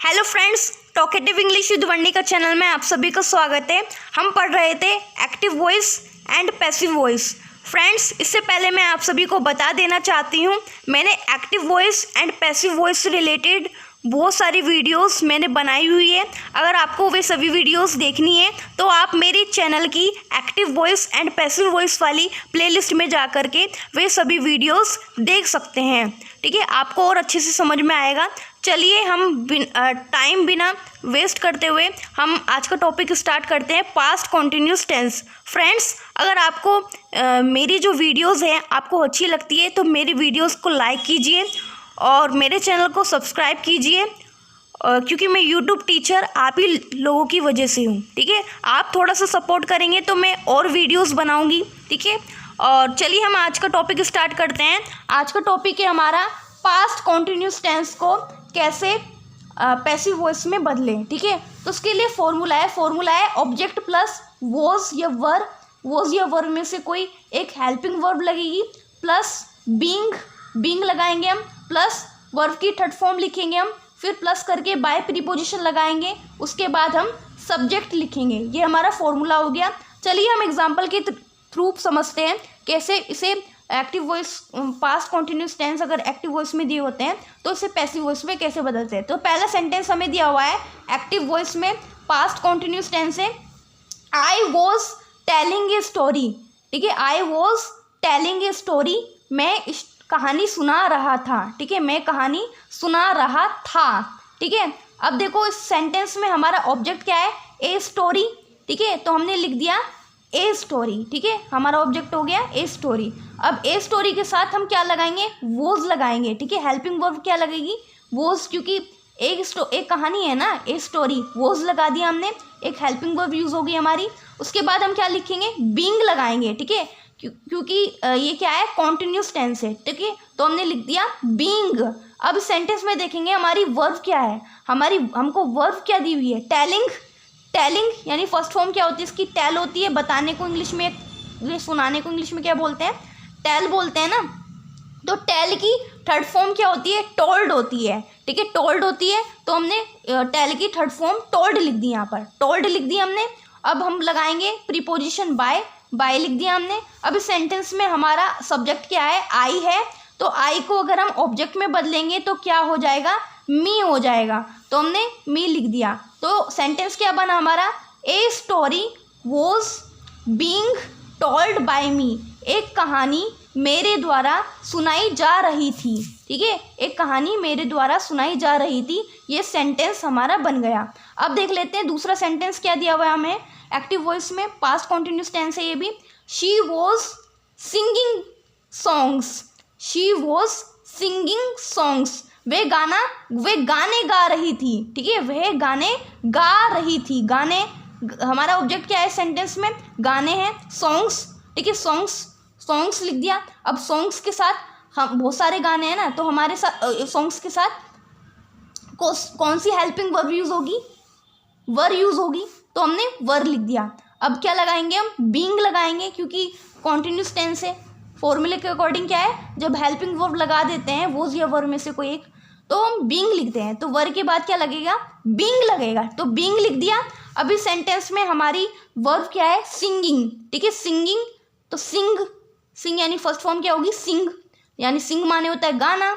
Hello friends, talkative English with Vanni का channel में आप सभी का स्वागत है। हम पढ़ रहे थे active voice and passive voice. Friends, इससे पहले मैं आप सभी को बता देना चाहती हूँ, मैंने active voice and passive voice से रिलेटेड बहुत सारी वीडियोस मैंने बनाई हुई है। अगर आपको वे सभी वीडियोस देखनी है तो आप मेरे चैनल की active voice and passive voice वाली प्लेलिस्ट में जा कर के वे सभी वीडियोस देख सकते हैं। ठीक है, आपको और अच्छे से समझ में आएगा। चलिए हम टाइम बिना वेस्ट करते हुए हम आज का टॉपिक स्टार्ट करते हैं, पास्ट कॉन्टिन्यूस टेंस। फ्रेंड्स, अगर आपको मेरी जो वीडियोस हैं आपको अच्छी लगती है तो मेरी वीडियोस को लाइक कीजिए और मेरे चैनल को सब्सक्राइब कीजिए, क्योंकि मैं यूट्यूब टीचर आप ही लोगों की वजह से हूँ। ठीक है, आप थोड़ा सा सपोर्ट करेंगे तो मैं और वीडियोस बनाऊँगी। ठीक है, और चलिए हम आज का टॉपिक स्टार्ट करते हैं। आज का टॉपिक है हमारा पास्ट कॉन्टिन्यूस टेंस को कैसे पैसिव वॉइस में बदलें। ठीक है, तो उसके लिए फॉर्मूला है ऑब्जेक्ट प्लस वॉज या वर। वॉज या वर में से कोई एक हेल्पिंग वर्ब लगेगी, प्लस बीइंग लगाएंगे हम, प्लस वर्ब की थर्ड फॉर्म लिखेंगे हम, फिर प्लस करके बाय प्रीपोजिशन लगाएंगे, उसके बाद हम सब्जेक्ट लिखेंगे। ये हमारा फॉर्मूला हो गया। चलिए हम एग्जाम्पल के थ्रू समझते हैं कैसे इसे active voice past continuous tense अगर एक्टिव वॉइस में दिए होते हैं तो इसे पैसिव वॉइस में कैसे बदलते हैं। तो पहला सेंटेंस हमें दिया हुआ है एक्टिव वॉइस में पास्ट कॉन्टिन्यूस टेंस है, I was telling a story. ठीक है, I was telling a story, मैं कहानी सुना रहा था। ठीक है, मैं कहानी सुना रहा था। ठीक है, अब देखो इस सेंटेंस में हमारा ऑब्जेक्ट क्या है, ए स्टोरी। ठीक है, तो हमने लिख दिया ए स्टोरी। ठीक है, हमारा ऑब्जेक्ट हो गया ए स्टोरी। अब ए स्टोरी के साथ हम क्या लगाएंगे, वॉज लगाएंगे। ठीक है, हेल्पिंग वर्ब क्या लगेगी, वॉज, क्योंकि एक कहानी है ना, ए स्टोरी, वॉज लगा दिया हमने, एक हेल्पिंग वर्ब यूज होगी हमारी। उसके बाद हम क्या लिखेंगे, बीइंग लगाएंगे। ठीक है, क्योंकि ये क्या है, कॉन्टिन्यूस टेंस है। ठीक है, तो हमने लिख दिया बीइंग। अब सेंटेंस में देखेंगे हमारी वर्ब क्या है, हमको वर्ब क्या दी हुई है, टेलिंग यानी फर्स्ट फॉर्म क्या होती है इसकी, टेल होती है। बताने को इंग्लिश में, ये सुनाने को इंग्लिश में क्या बोलते हैं, टेल बोलते हैं ना। तो टेल की थर्ड फॉर्म क्या होती है, टोल्ड होती है। ठीक है, टोल्ड होती है, तो हमने टेल की थर्ड फॉर्म टोल्ड लिख दी, यहाँ पर टोल्ड लिख दी हमने। अब हम लगाएंगे प्रीपोजिशन बाय लिख दिया हमने। अब इस सेंटेंस में हमारा सब्जेक्ट क्या है, आई है, तो आई को अगर हम ऑब्जेक्ट में बदलेंगे तो क्या हो जाएगा, मी हो जाएगा, तो हमने मी लिख दिया। तो सेंटेंस क्या बना हमारा, a story was being told by me, एक कहानी मेरे द्वारा सुनाई जा रही थी। ठीक है, एक कहानी मेरे द्वारा सुनाई जा रही थी, ये सेंटेंस हमारा बन गया। अब देख लेते हैं दूसरा सेंटेंस क्या दिया हुआ है हमें एक्टिव वॉइस में, पास्ट कॉन्टिन्यूस टेंस है ये भी। She was singing songs, she was singing songs, वे गाने गा रही थी। ठीक है, वह गाने गा रही थी, गाने हमारा ऑब्जेक्ट क्या है सेंटेंस में, गाने हैं, सॉन्ग्स। ठीक है, सॉन्ग्स लिख दिया। अब सॉन्ग्स के साथ हम बहुत सारे गाने हैं ना, तो हमारे साथ सॉन्ग्स के साथ कौन सी हेल्पिंग वर्ब यूज होगी, वर यूज होगी, तो हमने वर लिख दिया। अब क्या लगाएंगे हम, बीइंग लगाएंगे, क्योंकि कॉन्टिन्यूस टेंस है। फॉर्मूले के अकॉर्डिंग क्या है, जब हेल्पिंग वर्ब लगा देते हैं वॉज या वर में से कोई एक, तो हम बीइंग लिखते हैं, तो वर के बाद क्या लगेगा, बीइंग लगेगा, तो बीइंग लिख दिया। अब इस सेंटेंस में हमारी वर्ब क्या है, सिंगिंग। ठीक है, सिंगिंग, तो सिंग यानी फर्स्ट फॉर्म क्या होगी, सिंग, यानी सिंग माने होता है गाना।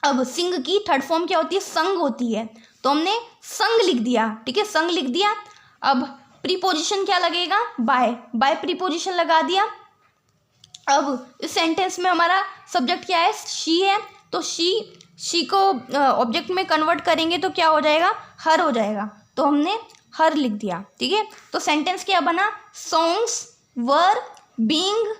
अब सिंग की थर्ड फॉर्म क्या होती है, संग होती है, तो हमने संग लिख दिया। ठीक है, संग लिख दिया। अब प्रीपोजिशन क्या लगेगा, बाय प्रीपोजिशन लगा दिया। अब इस सेंटेंस में हमारा सब्जेक्ट क्या है, शी है, तो शी को ऑब्जेक्ट में कन्वर्ट करेंगे तो क्या हो जाएगा, हर हो जाएगा, तो हमने हर लिख दिया। ठीक है, तो सेंटेंस क्या बना, songs were being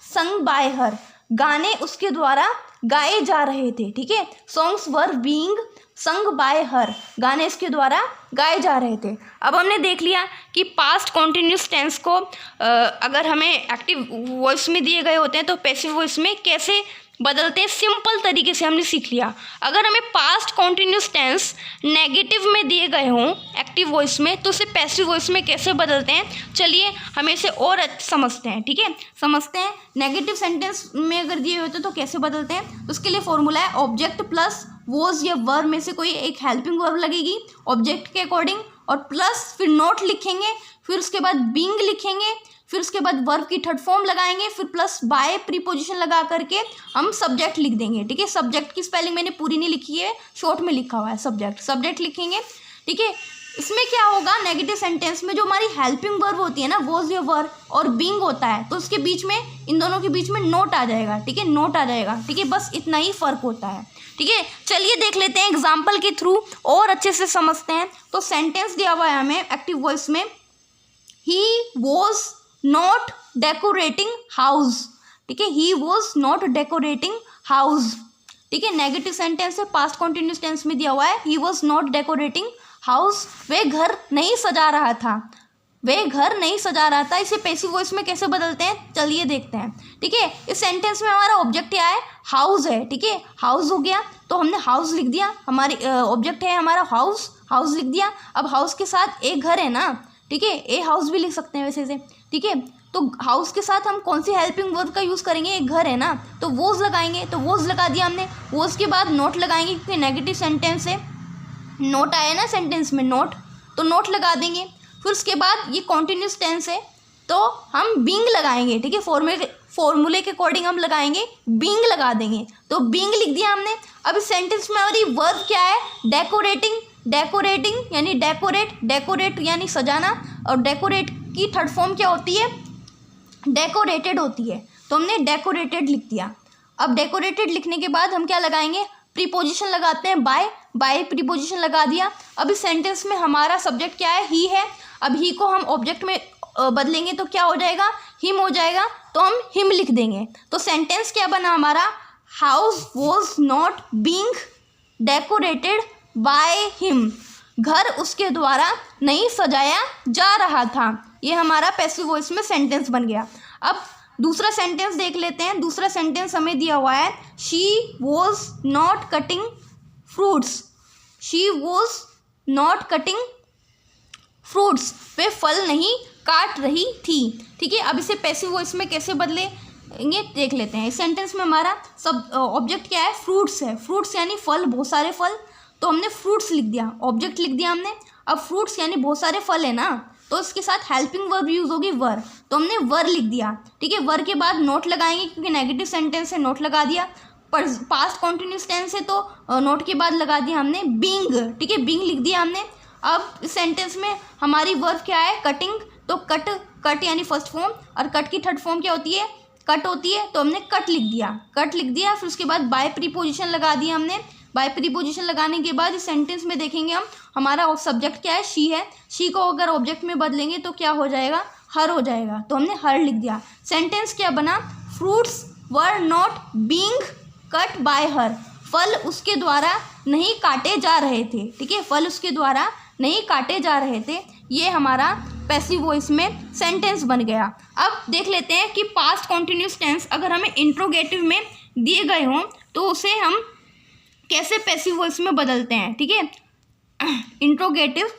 sung bye हर, गाने उसके द्वारा गाए जा रहे थे। ठीक है, songs were being sung bye हर, गाने इसके द्वारा गाए जा रहे थे। अब हमने देख लिया कि पास्ट कॉन्टिन्यूस टेंस को अगर हमें एक्टिव वॉइस में दिए गए होते हैं तो पैसिव वॉइस में कैसे बदलते हैं, सिंपल तरीके से हमने सीख लिया। अगर हमें पास्ट कॉन्टिन्यूस टेंस नेगेटिव में दिए गए हों एक्टिव वॉइस में तो उसे पैसिव वॉइस में कैसे बदलते हैं, चलिए हम इसे और समझते हैं। ठीक है, समझते हैं नेगेटिव सेंटेंस में अगर दिए होते तो कैसे बदलते हैं। उसके लिए फॉर्मूला है ऑब्जेक्ट प्लस वॉज या वर में से कोई एक हेल्पिंग वर्ब लगेगी ऑब्जेक्ट के अकॉर्डिंग, और प्लस फिर नॉट लिखेंगे, फिर उसके बाद बीइंग लिखेंगे, फिर उसके बाद वर्ब की थर्ड फॉर्म लगाएंगे, फिर प्लस बाय प्रीपोजिशन लगा करके हम सब्जेक्ट लिख देंगे। ठीक है, सब्जेक्ट की स्पेलिंग मैंने पूरी नहीं लिखी है, शॉर्ट में लिखा हुआ है सब्जेक्ट लिखेंगे। ठीक है, इसमें क्या होगा, नेगेटिव सेंटेंस में जो हमारी हेल्पिंग वर्ब होती है ना, वॉज या वर और बीइंग होता है, तो उसके बीच में, इन दोनों के बीच में नोट आ जाएगा। ठीक है, नोट आ जाएगा। ठीक है, बस इतना ही फर्क होता है। ठीक है, चलिए देख लेते हैं एग्जाम्पल के थ्रू और अच्छे से समझते हैं। तो सेंटेंस दिया हुआ है हमें एक्टिव वॉइस में, he was not decorating house. ठीक है, he was not decorating house. ठीक है, नेगेटिव सेंटेंस है, पास्ट कंटिन्यूअस टेंस में दिया हुआ है, he was not decorating house, वे घर नहीं सजा रहा था, वे घर नहीं सजा रहा था। इसे पैसिव वॉइस में कैसे बदलते हैं, चलिए देखते हैं। ठीक है, इस सेंटेंस में हमारा ऑब्जेक्ट क्या है, हाउस है। ठीक है, हाउस हो गया, तो हमने हाउस लिख दिया, हमारी ऑब्जेक्ट है हमारा हाउस लिख दिया। अब हाउस के साथ एक घर है ना, ठीक है, ए हाउस भी लिख सकते हैं वैसे से। ठीक है, तो हाउस के साथ हम कौन सी हेल्पिंग वर्ब का यूज़ करेंगे, एक घर है ना, तो वॉज लगाएंगे, तो वॉज लगा दिया हमने। वॉज के बाद नोट लगाएंगे, क्योंकि नेगेटिव सेंटेंस है, नोट आया ना सेंटेंस में, नोट, तो नोट लगा देंगे। फिर उसके बाद ये कॉन्टिन्यूस टेंस है, तो हम बीइंग लगाएंगे। ठीक है, फॉर्मूले के अकॉर्डिंग हम लगाएंगे, बीइंग लगा देंगे, तो बीइंग लिख दिया हमने। अब इस सेंटेंस में हमारी वर्ब क्या है, डेकोरेटिंग यानी डेकोरेट यानी सजाना, और डेकोरेट की थर्ड फॉर्म क्या होती है, डेकोरेटेड होती है, तो हमने डेकोरेटेड लिख दिया। अब डेकोरेटेड लिखने के बाद हम क्या लगाएंगे, प्रीपोजिशन लगाते हैं, बाय प्रीपोजिशन लगा दिया। अब इस सेंटेंस में हमारा सब्जेक्ट क्या है, ही है। अब ही को हम ऑब्जेक्ट में बदलेंगे तो क्या हो जाएगा, हिम हो जाएगा, तो हम हिम लिख देंगे। तो सेंटेंस क्या बना हमारा, house was not being decorated by him, घर उसके द्वारा नहीं सजाया जा रहा था। ये हमारा पैसिव वॉइस में सेंटेंस बन गया। अब दूसरा सेंटेंस देख लेते हैं। दूसरा सेंटेंस हमें दिया हुआ है, she was not cutting fruits, she was not cutting fruits, वे फल नहीं काट रही थी। ठीक है, अब इसे पैसिव वॉइस में कैसे बदलेंगे देख लेते हैं। इस सेंटेंस में हमारा सब ऑब्जेक्ट क्या है, फ्रूट्स है, फ्रूट्स यानी फल, बहुत सारे फल, तो हमने फ्रूट्स लिख दिया, ऑब्जेक्ट लिख दिया हमने। अब फ्रूट्स यानी बहुत सारे फल है ना, तो इसके साथ हेल्पिंग वर्ब यूज होगी वर, तो हमने वर लिख दिया। ठीक है, वर के बाद नोट लगाएंगे, क्योंकि नेगेटिव सेंटेंस है, नोट लगा दिया। पर पास्ट कॉन्टिन्यूस टेंस है, तो नोट के बाद लगा दिया हमने बीइंग। ठीक है, बीइंग लिख दिया हमने। अब इस सेंटेंस में हमारी वर्ब क्या है, कटिंग, तो कट यानी फर्स्ट फॉर्म, और कट की थर्ड फॉर्म क्या होती है, कट होती है, तो हमने कट लिख दिया। फिर उसके बाद बाय प्रीपोजिशन लगा दिया हमने। बाय प्रीपोजिशन लगाने के बाद इस सेंटेंस में देखेंगे हम, हमारा सब्जेक्ट क्या है, शी है, शी को अगर ऑब्जेक्ट में बदलेंगे तो क्या हो जाएगा, हर हो जाएगा, तो हमने हर लिख दिया। सेंटेंस क्या बना, fruits were not being cut by हर, फल उसके द्वारा नहीं काटे जा रहे थे। ठीक है, फल उसके द्वारा नहीं काटे जा रहे थे। ये हमारा पैसिव वॉइस में सेंटेंस बन गया। अब देख लेते हैं कि पास्ट कॉन्टिन्यूस टेंस अगर हमें इंट्रोगेटिव में दिए गए हों तो उसे हम कैसे पैसिव वॉइस में बदलते हैं। ठीक है, इंट्रोगेटिव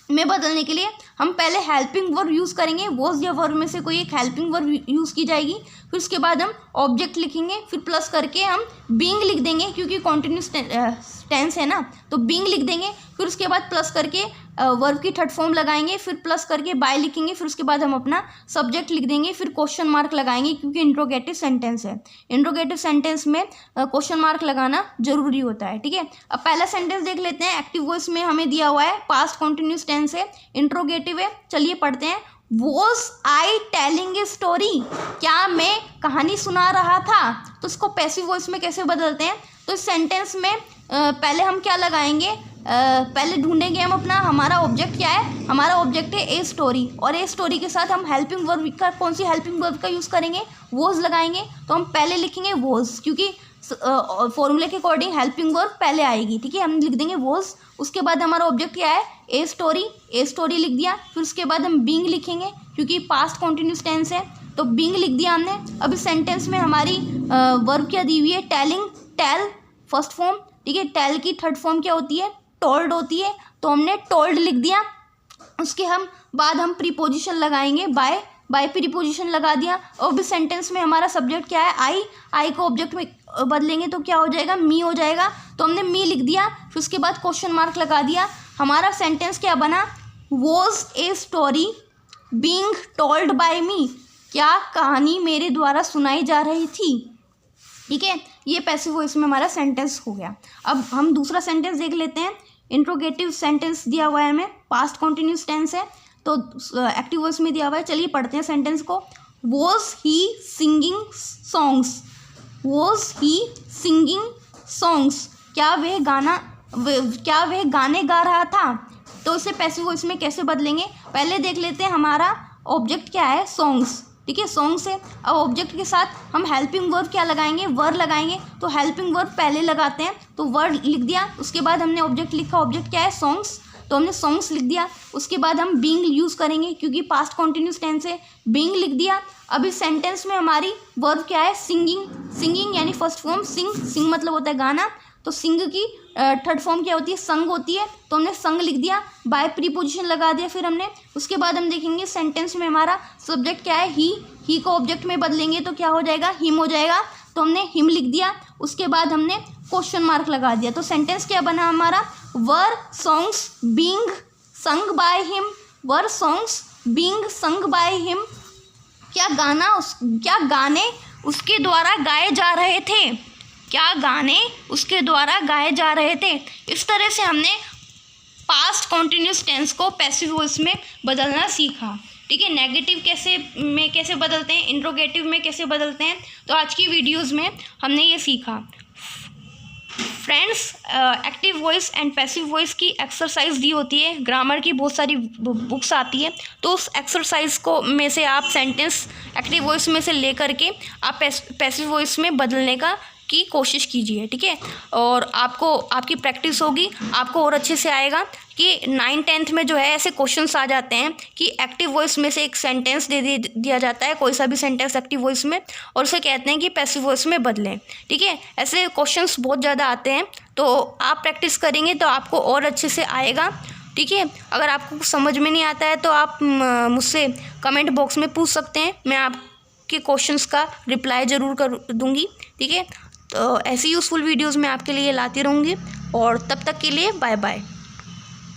में बदलने के लिए हम पहले हेल्पिंग वर्ब यूज़ करेंगे, वॉज या वर्ब में से कोई एक हेल्पिंग वर्ब यूज़ की जाएगी। फिर उसके बाद हम ऑब्जेक्ट लिखेंगे, फिर प्लस करके हम बीइंग लिख देंगे, क्योंकि कॉन्टिन्यूस टेंस है ना, तो बीइंग लिख देंगे। फिर उसके बाद प्लस करके वर्ब की थर्ड फॉर्म लगाएंगे, फिर प्लस करके बाय लिखेंगे, फिर उसके बाद हम अपना सब्जेक्ट लिख देंगे, फिर क्वेश्चन मार्क लगाएंगे, क्योंकि इंट्रोगेटिव सेंटेंस है। इंट्रोगेटिव सेंटेंस में क्वेश्चन मार्क लगाना जरूरी होता है। ठीक है, अब पहला सेंटेंस देख लेते हैं। एक्टिव वॉइस में हमें दिया हुआ है, पास्ट कॉन्टिन्यूस टेंस है, इंट्रोगेटिव है। चलिए पढ़ते हैं। Was I telling a story, क्या मैं कहानी सुना रहा था, तो इसको पैसिव वॉइस में कैसे बदलते हैं। तो इस सेंटेंस में पहले हम क्या लगाएंगे, पहले ढूंढेंगे हम अपना, हमारा ऑब्जेक्ट क्या है, हमारा ऑब्जेक्ट है ए स्टोरी, और ए स्टोरी के साथ हम हेल्पिंग वर्ब का, कौन सी हेल्पिंग वर्ब का यूज़ करेंगे, वॉज लगाएंगे। तो हम पहले लिखेंगे वॉज, क्योंकि फॉर्मूले के अकॉर्डिंग हेल्पिंग वर्ब पहले आएगी। ठीक है, हम लिख देंगे वॉज। उसके बाद हमारा ऑब्जेक्ट क्या है, ए स्टोरी लिख दिया। फिर उसके बाद हम बीइंग लिखेंगे, क्योंकि पास्ट कॉन्टिन्यूस टेंस है, तो बीइंग लिख दिया हमने। अब इस सेंटेंस में हमारी वर्ब क्या दी हुई है, टेल फर्स्ट फॉर्म। ठीक है, टेल की थर्ड फॉर्म क्या होती है, टोल्ड होती है, तो हमने टोल्ड लिख दिया। उसके बाद हम प्रीपोजिशन लगाएंगे, बाय प्रीपोजिशन लगा दिया। और इस सेंटेंस में हमारा सब्जेक्ट क्या है, आई को ऑब्जेक्ट में बदलेंगे तो क्या हो जाएगा, मी हो जाएगा। तो हमने मी लिख दिया, फिर उसके बाद क्वेश्चन मार्क लगा दिया। हमारा सेंटेंस क्या बना, was a story being told by me, क्या कहानी मेरे द्वारा सुनाई जा रही थी। ठीक है, ये पैसिव वॉइस में हमारा सेंटेंस हो गया। अब हम दूसरा सेंटेंस देख लेते हैं। इंट्रोगेटिव सेंटेंस दिया हुआ है हमें, पास्ट कॉन्टिन्यूस टेंस है, तो एक्टिव वॉइस में दिया हुआ है। चलिए पढ़ते हैं सेंटेंस को। Was he singing songs, was he singing songs, क्या वह गाने गा रहा था। तो इसे पैसिव वॉइस में कैसे बदलेंगे, पहले देख लेते हैं। हमारा ऑब्जेक्ट क्या है, सॉन्ग्स। ठीक है, सॉन्ग्स है। अब ऑब्जेक्ट के साथ हम हेल्पिंग वर्ब क्या लगाएंगे, वर लगाएंगे। तो हेल्पिंग वर्ब पहले लगाते हैं, तो वर्ड लिख दिया, उसके बाद हमने ऑब्जेक्ट लिखा। ऑब्जेक्ट क्या है, सॉन्ग्स, तो हमने सॉन्ग्स लिख दिया। उसके बाद हम बीइंग यूज़ करेंगे क्योंकि पास्ट कॉन्टिन्यूस टेंस है, बीइंग लिख दिया। अब इस सेंटेंस में हमारी वर्ब क्या है, सिंगिंग। सिंगिंग यानी फर्स्ट फॉर्म सिंग, सिंग मतलब होता है गाना, तो सिंग की थर्ड फॉर्म क्या होती है, संग होती है। तो हमने संग लिख दिया, बाय प्रीपोजिशन लगा दिया फिर हमने। उसके बाद हम देखेंगे सेंटेंस में हमारा सब्जेक्ट क्या है, ही को ऑब्जेक्ट में बदलेंगे तो क्या हो जाएगा, हिम हो जाएगा। तो हमने हिम लिख दिया, उसके बाद हमने क्वेश्चन मार्क लगा दिया। तो सेंटेंस क्या बना हमारा, were songs being sung by him, were songs being sung by him, क्या गाने उसके द्वारा गाए जा रहे थे, क्या गाने उसके द्वारा गाए जा रहे थे। इस तरह से हमने पास्ट कॉन्टिन्यूस टेंस को पैसिव वॉइस में बदलना सीखा। ठीक है, नेगेटिव कैसे बदलते हैं, इंट्रोगेटिव में कैसे बदलते हैं, तो आज की वीडियोस में हमने ये सीखा। Friends, active voice and passive voice की एक्सरसाइज दी होती है, ग्रामर की बहुत सारी बुक्स आती है, तो उस एक्सरसाइज को में से आप सेंटेंस एक्टिव वॉइस में से लेकर के आप पैसिव वॉइस में बदलने की कोशिश कीजिए। ठीक है, और आपकी प्रैक्टिस होगी, आपको और अच्छे से आएगा। कि 9th-10th में जो है ऐसे क्वेश्चंस आ जाते हैं कि एक्टिव वॉइस में से एक सेंटेंस दिया जाता है, कोई सा भी सेंटेंस एक्टिव वॉइस में, और उसे कहते हैं कि पैसिव वॉइस में बदलें। ठीक है, ऐसे क्वेश्चंस बहुत ज़्यादा आते हैं, तो आप प्रैक्टिस करेंगे तो आपको और अच्छे से आएगा। ठीक है, अगर आपको कुछ समझ में नहीं आता है तो आप मुझसे कमेंट बॉक्स में पूछ सकते हैं, मैं आपके क्वेश्चंस का रिप्लाई ज़रूर कर दूँगी। ठीक है, तो ऐसी यूज़फुल वीडियोज़ मैं आपके लिए लाती रहूँगी, और तब तक के लिए बाय बाय।